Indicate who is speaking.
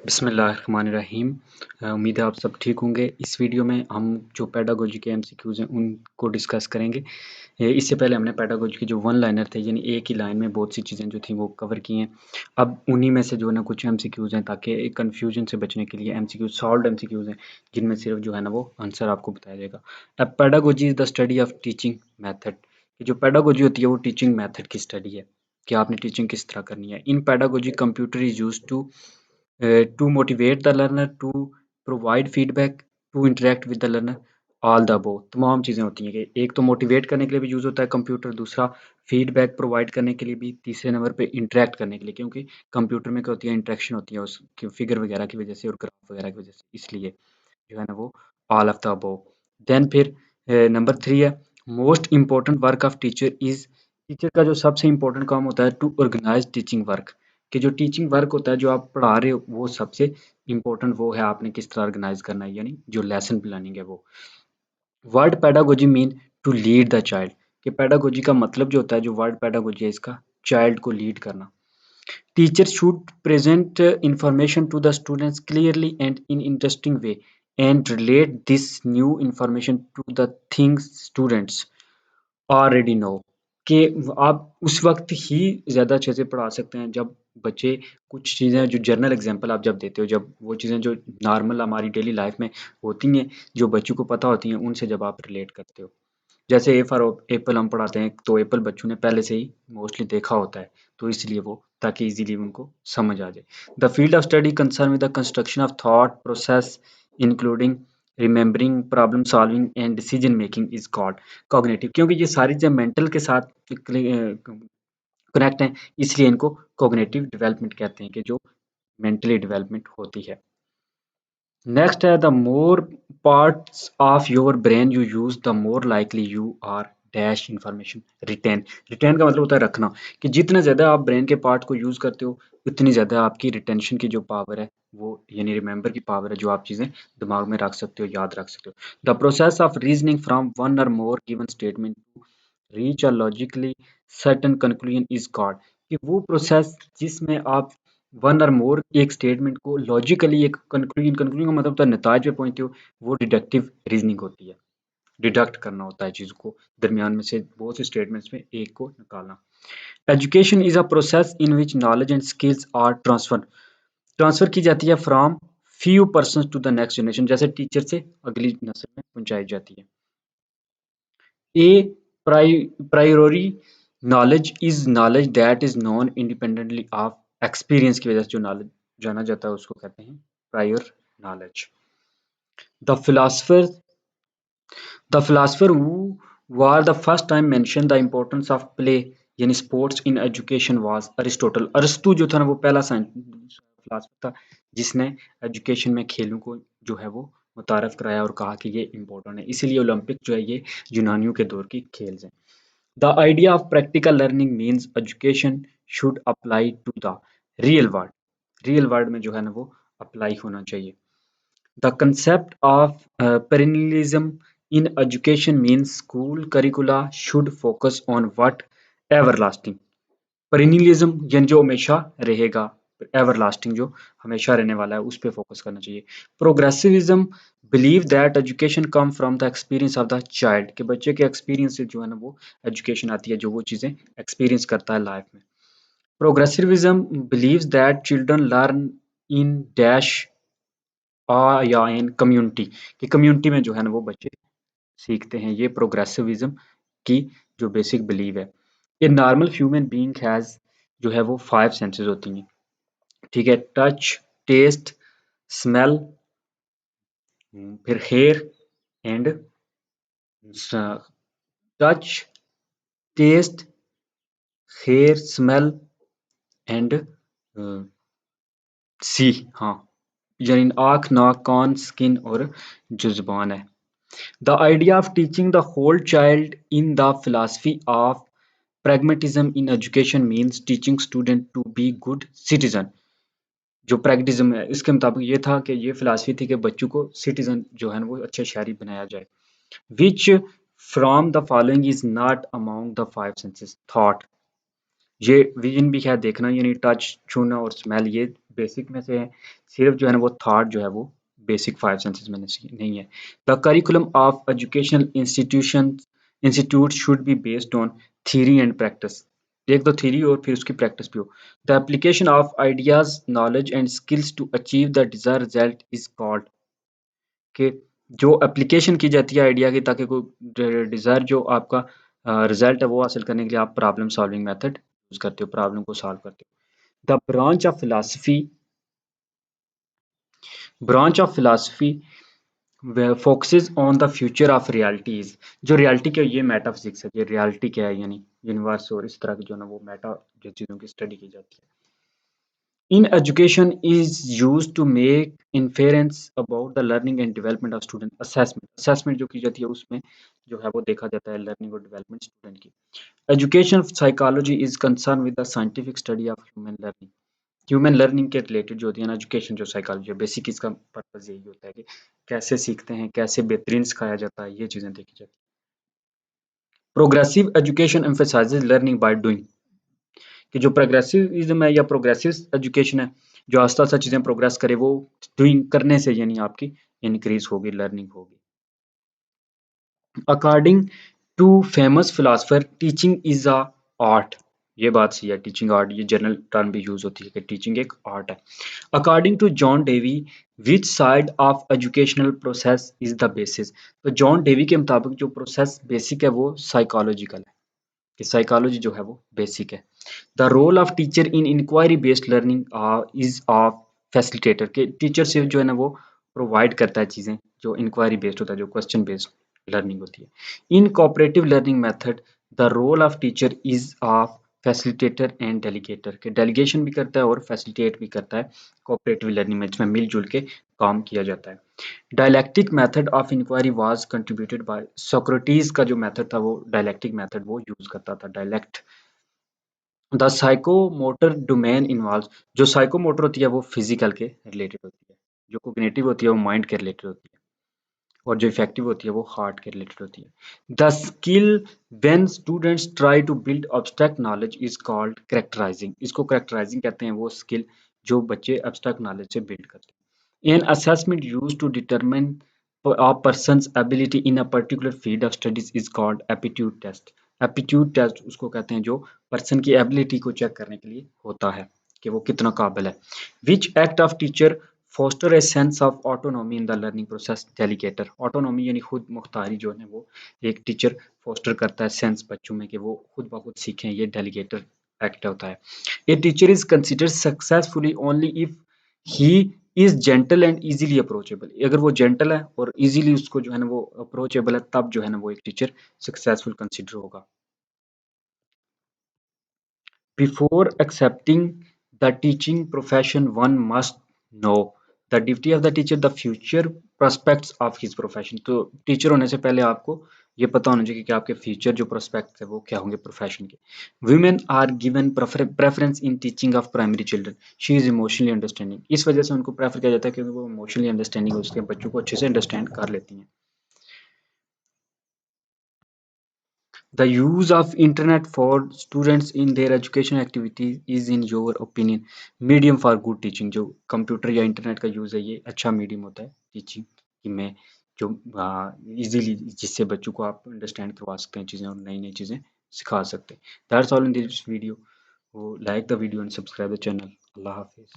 Speaker 1: बिस्मिल्लाहिर्रहमानिर्रहीम। उम्मीद है आप सब ठीक होंगे। इस वीडियो में हम जो पेडागोजी के एमसीक्यूज़ हैं उनको डिस्कस करेंगे। इससे पहले हमने पेडागोजी के जो वन लाइनर थे यानी एक ही लाइन में बहुत सी चीज़ें जो थी वो कवर की हैं। अब उन्हीं में से जो है ना कुछ एमसीक्यूज़ हैं ताकि एक कन्फ्यूजन से बचने के लिए एमसीक्यूज़ सॉल्व्ड एमसीक्यूज़ हैं जिनमें सिर्फ जो है ना वो आंसर आपको बताया जाएगा। अब pedagogy is the study of teaching method. जो पेडागोजी होती है वो टीचिंग मैथड की स्टडी है कि आपने टीचिंग किस तरह करनी है। In pedagogy computer is used to motivate the learner, to provide feedback, to interact with the learner, all the above तमाम चीज़ें होती हैं कि एक तो मोटिवेट करने के लिए भी यूज़ होता है कंप्यूटर, दूसरा फीडबैक प्रोवाइड करने के लिए भी, तीसरे नंबर पे इंटरेक्ट करने के लिए, क्योंकि कंप्यूटर में क्या होती है इंटरेक्शन होती है उसकी फिगर वगैरह की वजह से और ग्राफ वगैरह की वजह से, इसलिए जो है ना वो all of the above. Then फिर नंबर 3 है most important work of teacher is, teacher का जो सबसे इम्पोर्टेंट काम होता है टू ऑर्गेनाइज टीचिंग वर्क, कि जो टीचिंग वर्क होता है जो आप पढ़ा रहे हो वो सबसे इम्पोर्टेंट वो है, आपने किस तरह ऑर्गेनाइज करना है, यानी जो लेसन प्लानिंग है वो। Word pedagogy mean to lead the child, कि पेडागोजी का मतलब जो होता है, जो वर्ड पेडागोजी है इसका, चाइल्ड को लीड करना। Teacher should present information to the students clearly and in interesting way and relate this new information to the things students already know, कि आप उस वक्त ही ज़्यादा अच्छे से पढ़ा सकते हैं जब बच्चे कुछ चीज़ें, जो जर्नल एग्जांपल आप जब देते हो, जब वो चीज़ें जो नॉर्मल हमारी डेली लाइफ में होती हैं, जो बच्चों को पता होती हैं, उनसे जब आप रिलेट करते हो। जैसे ए फॉर एप्पल हम पढ़ाते हैं तो एप्पल बच्चों ने पहले से ही मोस्टली देखा होता है, तो इसलिए वो ताकि इजीली उनको समझ आ जाए। The field of study concern with the construction of thought process including remembering, problem solving and decision making is called cognitive, क्योंकि ये सारी चीज़ें मेंटल के साथ कनेक्ट हैं, इसलिए इनको कॉग्निटिव डेवलपमेंट कहते हैं, कि जो मेंटली डेवलपमेंट होती है। नेक्स्ट है the more parts of your brain you use the more likely you are dash information retain. Retain का मतलब होता है रखना, कि जितने ज़्यादा आप ब्रेन के पार्ट को यूज़ करते हो उतनी ज़्यादा आपकी रिटेंशन की जो पावर है वो, यानी रिमेंबर की पावर है, जो आप चीज़ें दिमाग में रख सकते हो, याद रख सकते हो। The process of reasoning from one or more given statement to reach a logically certain conclusion is called, कि वो प्रोसेस जिसमें आप वन और मोर एक स्टेटमेंट को लॉजिकली एक कंक्लूजन, कंक्लूजन का मतलब होता है नताज पे पहुंचते हो, वो डिडक्टिव रीजनिंग होती है। डिडक्ट करना होता है चीज़ को, दरमियान में से बहुत से स्टेटमेंट्स में एक को निकालना। Education is a process in which knowledge and skills are transfer, transfer की जाती है from few person to the next generation, जैसे टीचर से अगली नस्ल में पहुंचाई जाती है। A priori knowledge is knowledge that is known independently of experience, की वजह से जो नॉलेज जाना जाता है उसको कहते हैं prior knowledge. The philosopher the philosopher who was the first time mention the importance of play यानी sports in education was Aristotle. Aristo जो था ना वो पहला फिलोसफर था जिसने एजुकेशन में खेलों को जो है वो मुतारफ कराया और कहा कि ये इम्पोर्टेंट है, इसीलिए ओलंपिक जो है ये यूनानियों के दौर की खेल हैं। The idea of practical learning means education should apply to the real world, real world में जो है ना वो अप्लाई होना चाहिए। The concept of perennialism in education means school curricula should focus on what everlasting, perennialism यानी जो हमेशा रहेगा, एवरलास्टिंग जो हमेशा रहने वाला है उस पर फोकस करना चाहिए। Progressivism believe that education come from the experience of the child, के बच्चे के एक्सपीरियंस से जो है ना वो एजुकेशन आती है, जो वो चीज़ें एक्सपीरियंस करता है लाइफ में। Progressivism believes that children learn in dash या इन कम्युनिटी, कि कम्युनिटी में जो है ना वो बच्चे सीखते हैं, ये प्रोग्रेसिविज्म की जो बेसिक बिलीव है। A normal human being has जो है वो 5 सेंसेस होती हैं, ठीक है, टच, टेस्ट, स्मेल, फिर hear and touch, taste, hear, smell and see, हाँ, यानी आँख, नाक, कान, स्किन और जो ज़ुबान है। The idea of teaching the whole child in the philosophy of pragmatism in education means teaching student to be good citizen। जो प्रैग्मेटिज्म है इसके मुताबिक ये था कि ये फिलासफी थी कि बच्चों को सिटीजन जो है ना वो अच्छे शहरी बनाया जाए। Which from the following is not among the 5 senses thought, ये विजन भी है देखना, यानी टच, छूना और स्मेल, ये बेसिक में से है, सिर्फ जो है ना वो थॉट जो है वो बेसिक 5 सेंसेस में नहीं है। The curriculum of educational institute should be based on theory and practice. एक तो थ्योरी और फिर उसकी प्रैक्टिस भी हो। The application of ideas knowledge and skills to achieve the desired result is called, कि जो एप्लीकेशन की जाती है आइडिया की ताकि कोई डिजायर जो आपका रिजल्ट है वो हासिल करने के लिए आप प्रॉब्लम सॉल्विंग मेथड यूज करते हो, प्रॉब्लम को सॉल्व करते हो। The branch of philosophy focuses on the future of realities. जो रियलिटी क्या है, ये मेटाफिजिक्स है, ये रियलिटी क्या है यानी यूनिवर्स और इस तरह की जो है ना वो मेटा जो चीज़ों की स्टडी की जाती है। In education is used to make inference about the learning and development of student assessment। assessment जो की जाती है उसमें जो है वो देखा जाता है लर्निंग और डेवलपमेंट स्टूडेंट की। Education psychology is concern with the scientific study of human learning. Human learning के रिलेटेड जो होती है ना एजुकेशन जो साइकोलॉजी है, बेसिक इसका पर्पज यही होता है कि कैसे सीखते हैं, कैसे बेहतरीन सिखाया जाता है, ये चीज़ें देखी जाती है। Progressive education emphasises learning by doing, कि जो प्रोग्रेसिविज्म है या प्रोग्रेसिव एजुकेशन है, जो आस्ता आस्ता चीज़ें प्रोग्रेस करे, वो डूइंग करने से यानी आपकी इंक्रीज होगी, लर्निंग होगी। According to famous philosopher teaching is a art. ये बात सही है, टीचिंग आर्ट, ये जनरल टर्म भी यूज होती है कि टीचिंग एक आर्ट है। According to John Dewey which side of educational process is the basis. तो जॉन डेवी के मुताबिक जो प्रोसेस बेसिक है वो साइकोलॉजिकल है, कि साइकोलॉजी जो है वो बेसिक है। The role of teacher in inquiry based learning is of facilitator, के टीचर सिर्फ जो है ना वो प्रोवाइड करता है चीज़ें, जो इंक्वायरी बेस्ड होता है, जो क्वेश्चन बेस्ड लर्निंग होती है। In cooperative learning method the role of teacher is of facilitator and delegator, के डेलीगेशन भी करता है और फैसिलिटेट भी करता है कोऑपरेटिव लर्निंग में, जिसमें मिलजुल के काम किया जाता है। Dialectic method of inquiry was contributed by Socrates, का जो मेथड था वो डायलैक्टिक मेथड वो यूज करता था, dialect. The psychomotor domain involve, जो साइकोमोटर होती है वो फिजिकल के रिलेटेड होती है, जो कोग्निटिव होती है वो माइंड के रिलेटेड होती है, और जो इफेक्टिव होती है वो हार्ट के रिलेटेड होती है। The skill when students try to build abstract knowledge is called characterizing. इसको करेक्टराइजिंग कहते हैं, वो स्किल जो बच्चे अब्स्ट्रैक्ट नॉलेज से बिल्ड करते हैं। An assessment use to determine a person's ability in a particular field of studies is called aptitude test। Aptitude test उसको कहते हैं जो पर्सन की एबिलिटी को चेक करने के लिए होता है कि वो कितना काबिल है। Which act of teacher foster a sense of autonomy in the learning process, delegator. Autonomy यानी खुद मुख्तारी जो है वो एक टीचर फोस्टर करता है सेंस बच्चों में कि वो खुद ब खुद सीखें, ये डेलीगेटर एक्ट होता है। A teacher is considered successfully only if he is gentle and easily approachable. अगर वो जेंटल है और इजीली उसको जो है ना वो अप्रोचेबल है, तब जो है ना वो एक टीचर सक्सेसफुल कंसिडर होगा। Before accepting the teaching profession, one must know the duty of the teacher, the future prospects of his profession। तो टीचर होने से पहले आपको ये पता होना चाहिए कि आपके फ्यूचर जो प्रोस्पेक्ट है वो क्या होंगे प्रोफेशन के। Women are given preference in teaching of primary children। She is emotionally understanding। इस वजह से उनको प्रेफर किया जाता है क्योंकि वो इमोशनली अंडरस्टैंडिंग उसके बच्चों को अच्छे से अंडरस्टैंड कर लेती हैं। The use of internet for students in their education activities is in your opinion medium for good teaching। जो कंप्यूटर या इंटरनेट का यूज़ है ये अच्छा मीडियम होता है टीचिंग में, जो इजीली जिससे बच्चों को आप अंडरस्टैंड करवा सकते हैं चीज़ें और नई नई चीज़ें सिखा सकते हैं। That's all in this video. Like the video and subscribe the channel. अल्लाह हाफिज़।